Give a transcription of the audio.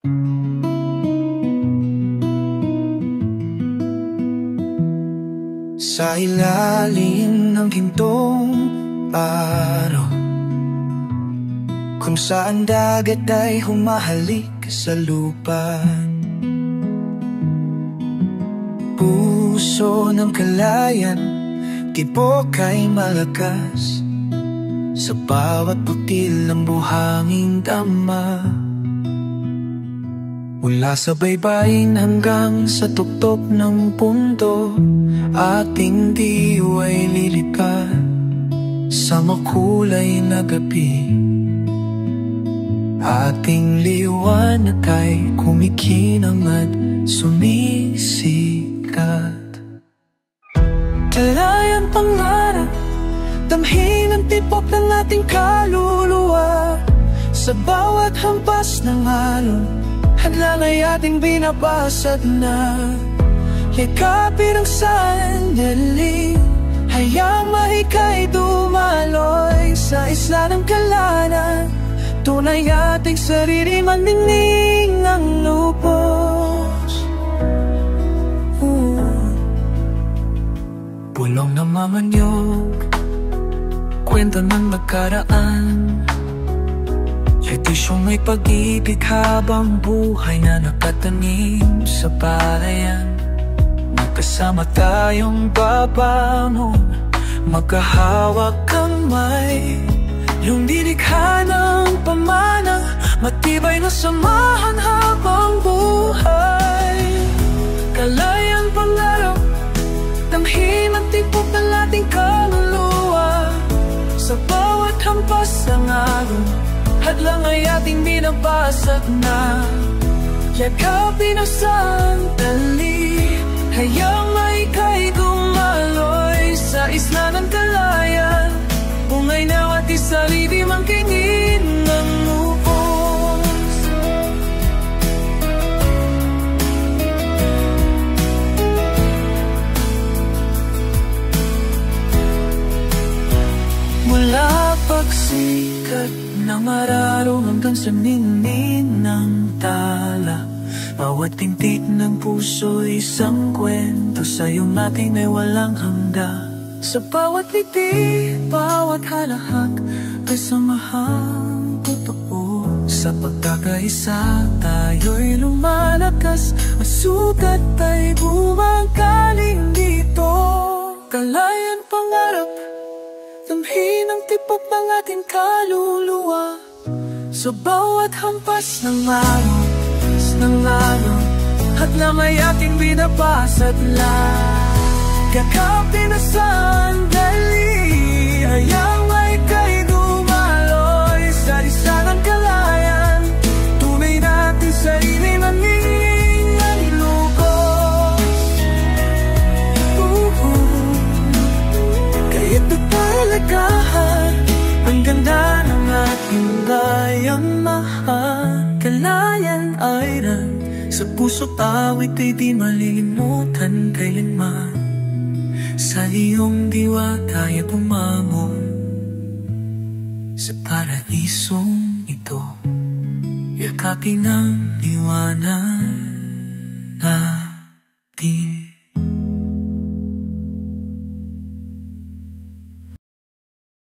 Sa ilalim ng gintong araw, kung saan dagat ay humahalik sa lupa, puso ng kalayan, tibok ay malakas sa bawat putil ng buhanging dama. Mula sa baybayin hanggang sa tuktok ng pundo, ating diway lilipad sa makulay na gabi. Ating liwanag ay kumikinang at sumisikat. Kalayan pangarap, damhin ang tibok ng ating kaluluwa. Sa bawat hampas ng alon, hadlang ay ating binabasag na. Yakapin ang sandali, hayang mahikay dumaloy sa isla ng kalana. Tunay ating sarili, maningning ang lubos. Bulong na mamanyog, kwento ng nakaraan, tradisyong may pag-ibig habang buhay na nakatanim sa palayan. Magkasama tayong babangon, magkahawak kamay, yung dinikha ng pamana, matibay na samahan habang buhay. Kalayang pangarap, damhin ang tibok ng ating kaluluwa. Sa bawat hampas ng alon, hadlang ay ating binabasag na. Yakapin ang sandali, hayang maikay dumaloy sa isla ng kalayan. Bungay na at isarili mangkingin ng lubos. Mula pagsikat ng araw hanggang sa ningning ng tala, bawat tintig ng puso isang kwento, sa'yo natin ay walang hanggan. Sa bawat liti, bawat halahak, ay samahang totoo. Sa pagkakaisa, tayo'y lumalakas, masugat ay bumagaling dito. Kalayan pangarap, damhin ang tibok ng ating kaluluwa. Sa bawat hampas ng araw, hadlang ay ating binabasag lang. Yakapin na sandali, hayang maikay dumaloy sa isla ng kalayan. Tunay natin sarili, maningning ang lubos. Kaya't nagpalagahan ang ganda ng ating bayang mahal. Kalayan ay ran sa puso't awit ay di malilimutan kailanman. Sa iyong diwa tayo bumangon sa paraisong ito. Yakapin ang liwanag.